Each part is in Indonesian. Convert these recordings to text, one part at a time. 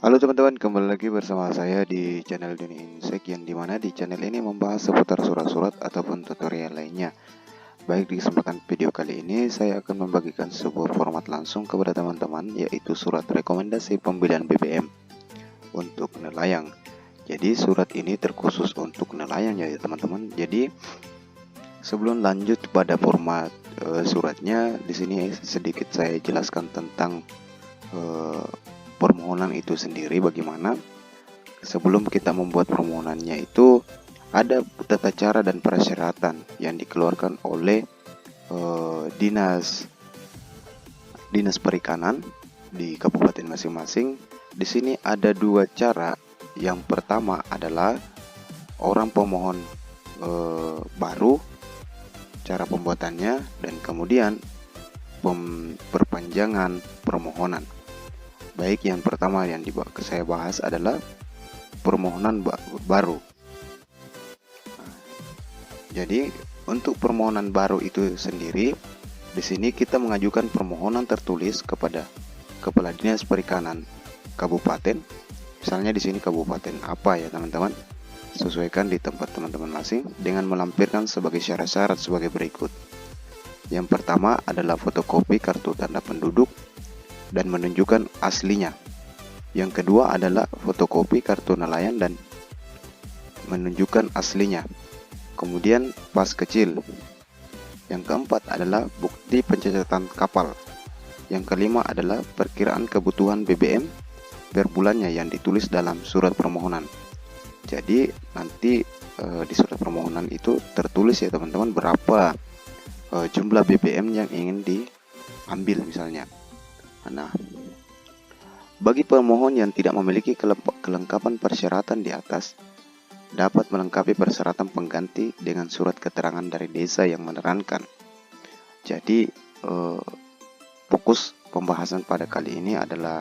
Halo teman-teman, kembali lagi bersama saya di channel Dunia Insek, yang dimana di channel ini membahas seputar surat-surat ataupun tutorial lainnya. Baik, di kesempatan video kali ini saya akan membagikan sebuah format langsung kepada teman-teman, yaitu surat rekomendasi pembelian BBM untuk nelayan. Jadi surat ini terkhusus untuk nelayan ya teman-teman. Jadi sebelum lanjut pada format suratnya, di sini sedikit saya jelaskan tentang permohonan itu sendiri. Bagaimana sebelum kita membuat permohonannya itu ada tata cara dan persyaratan yang dikeluarkan oleh dinas perikanan di kabupaten masing-masing. Di sini ada dua cara. Yang pertama adalah orang pemohon baru, cara pembuatannya, dan kemudian perpanjangan permohonan. Baik, yang pertama yang saya bahas adalah permohonan baru. Jadi untuk permohonan baru itu sendiri, di sini kita mengajukan permohonan tertulis kepada Kepala Dinas Perikanan Kabupaten. Misalnya di sini kabupaten apa ya teman-teman? Sesuaikan di tempat teman-teman masing dengan melampirkan sebagai syarat-syarat sebagai berikut. Yang pertama adalah fotokopi kartu tanda penduduk dan menunjukkan aslinya. Yang kedua adalah fotokopi kartu nelayan dan menunjukkan aslinya. Kemudian pas kecil. Yang keempat adalah bukti pencatatan kapal. Yang kelima adalah perkiraan kebutuhan BBM per bulannya yang ditulis dalam surat permohonan. Jadi nanti di surat permohonan itu tertulis ya teman-teman berapa jumlah BBM yang ingin diambil misalnya. Nah, bagi pemohon yang tidak memiliki kelengkapan persyaratan di atas, dapat melengkapi persyaratan pengganti dengan surat keterangan dari desa yang menerangkan. Jadi fokus pembahasan pada kali ini adalah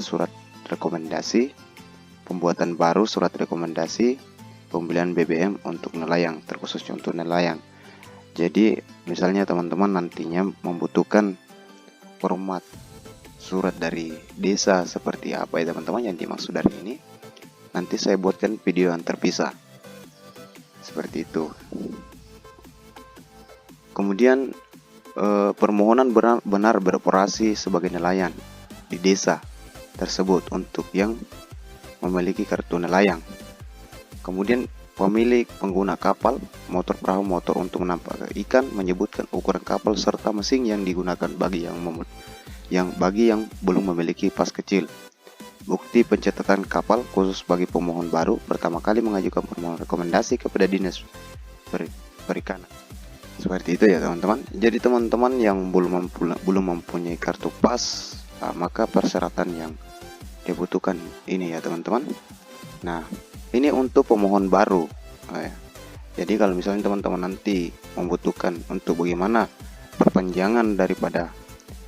surat rekomendasi, pembuatan baru surat rekomendasi pembelian BBM untuk nelayan, terkhusus untuk nelayan. Jadi misalnya teman-teman nantinya membutuhkan format surat dari desa seperti apa ya teman-teman yang dimaksud dari ini, nanti saya buatkan video yang terpisah seperti itu. Kemudian permohonan benar beroperasi sebagai nelayan di desa tersebut untuk yang memiliki kartu nelayan. Kemudian pemilik pengguna kapal, motor perahu, motor untuk menangkap ikan, menyebutkan ukuran kapal serta mesin yang digunakan bagi yang belum memiliki pas kecil. Bukti pencatatan kapal khusus bagi pemohon baru pertama kali mengajukan permohonan rekomendasi kepada Dinas Perikanan. Seperti itu ya teman-teman. Jadi teman-teman yang belum mempunyai kartu pas, maka persyaratan yang dibutuhkan ini ya teman-teman. Nah, ini untuk pemohon baru. Jadi kalau misalnya teman-teman nanti membutuhkan untuk bagaimana perpanjangan daripada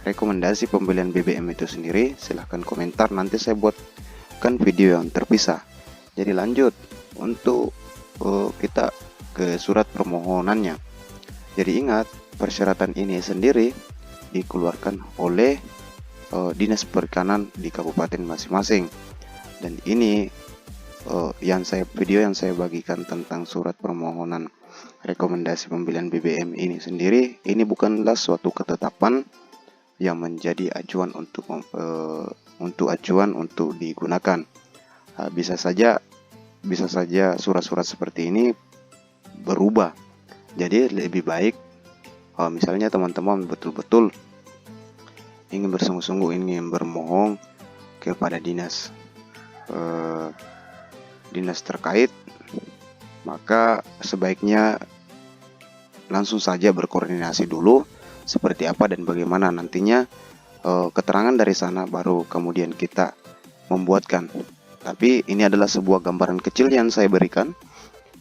rekomendasi pembelian BBM itu sendiri, silahkan komentar, nanti saya buatkan video yang terpisah. Jadi lanjut untuk kita ke surat permohonannya. Jadi ingat, persyaratan ini sendiri dikeluarkan oleh Dinas Perikanan di kabupaten masing-masing. Dan ini video yang saya bagikan tentang surat permohonan rekomendasi pembelian BBM ini sendiri, ini bukanlah suatu ketetapan yang menjadi acuan untuk digunakan. Bisa saja surat-surat seperti ini berubah. Jadi lebih baik misalnya teman-teman betul-betul ingin bersungguh-sungguh ingin bermohon kepada dinas terkait, maka sebaiknya langsung saja berkoordinasi dulu seperti apa dan bagaimana nantinya keterangan dari sana, baru kemudian kita membuatkan. Tapi ini adalah sebuah gambaran kecil yang saya berikan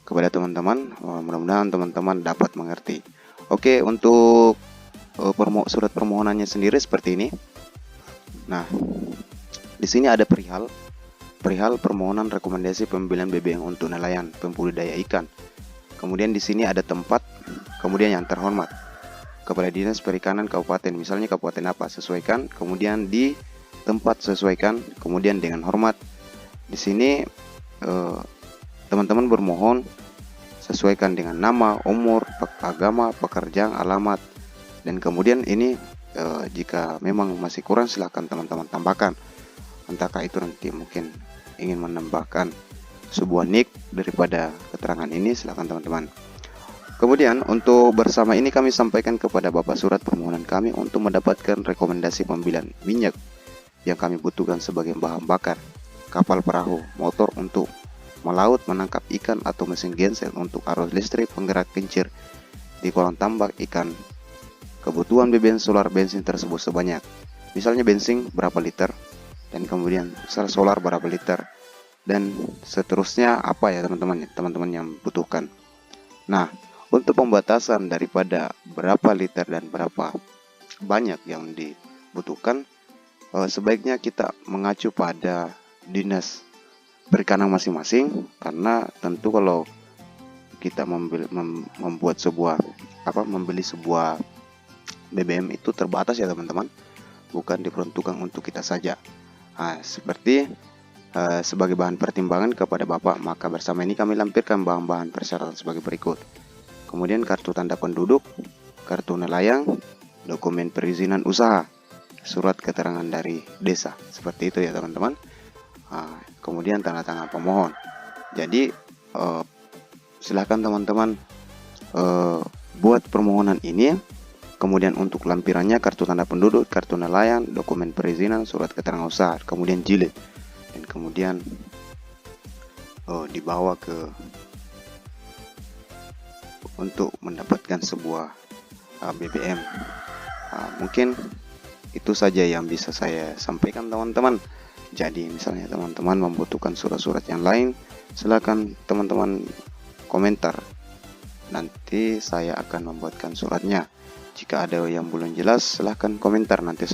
kepada teman-teman. Mudah-mudahan teman-teman dapat mengerti. Oke, untuk surat permohonannya sendiri seperti ini. Nah, di sini ada perihal permohonan rekomendasi pembelian BBM untuk nelayan pembudidaya ikan. Kemudian di sini ada tempat, kemudian yang terhormat Kepala Dinas Perikanan Kabupaten, misalnya kabupaten apa, sesuaikan. Kemudian di tempat sesuaikan, kemudian dengan hormat. Di sini teman-teman bermohon sesuaikan dengan nama, umur, agama, pekerjaan, alamat, dan kemudian ini jika memang masih kurang silahkan teman-teman tambahkan. Entahkah itu nanti mungkin ingin menambahkan sebuah nick daripada keterangan ini, silahkan teman-teman. Kemudian untuk bersama ini kami sampaikan kepada Bapak surat permohonan kami untuk mendapatkan rekomendasi pembelian minyak yang kami butuhkan sebagai bahan bakar kapal perahu motor untuk melaut, menangkap ikan atau mesin genset untuk arus listrik penggerak kincir di kolam tambak ikan. Kebutuhan BBM solar bensin tersebut sebanyak, misalnya bensin berapa liter, dan kemudian solar berapa liter, dan seterusnya apa ya teman-teman yang butuhkan. Nah, untuk pembatasan daripada berapa liter dan berapa banyak yang dibutuhkan, sebaiknya kita mengacu pada dinas perikanan masing-masing, karena tentu kalau kita membeli sebuah BBM itu terbatas ya teman-teman, bukan diperuntukkan untuk kita saja. Seperti sebagai bahan pertimbangan kepada Bapak, maka bersama ini kami lampirkan bahan-bahan persyaratan sebagai berikut. Kemudian kartu tanda penduduk, kartu nelayan, dokumen perizinan usaha, surat keterangan dari desa, seperti itu ya teman-teman. Kemudian tanda tangan pemohon. Jadi silahkan teman-teman buat permohonan ini. Kemudian untuk lampirannya kartu tanda penduduk, kartu nelayan, dokumen perizinan, surat keterangan usaha, kemudian jilid, dan kemudian dibawa ke untuk mendapatkan sebuah BBM. Mungkin itu saja yang bisa saya sampaikan teman-teman. Jadi misalnya teman-teman membutuhkan surat-surat yang lain, silakan teman-teman komentar, nanti saya akan membuatkan suratnya. Jika ada yang belum jelas, silahkan komentar, nanti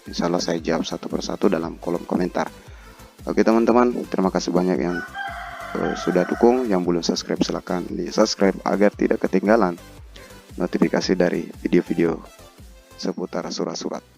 insya Allah saya jawab satu persatu dalam kolom komentar. Oke teman-teman, terima kasih banyak yang sudah dukung. Yang belum subscribe silahkan di subscribe agar tidak ketinggalan notifikasi dari video-video seputar surat-surat.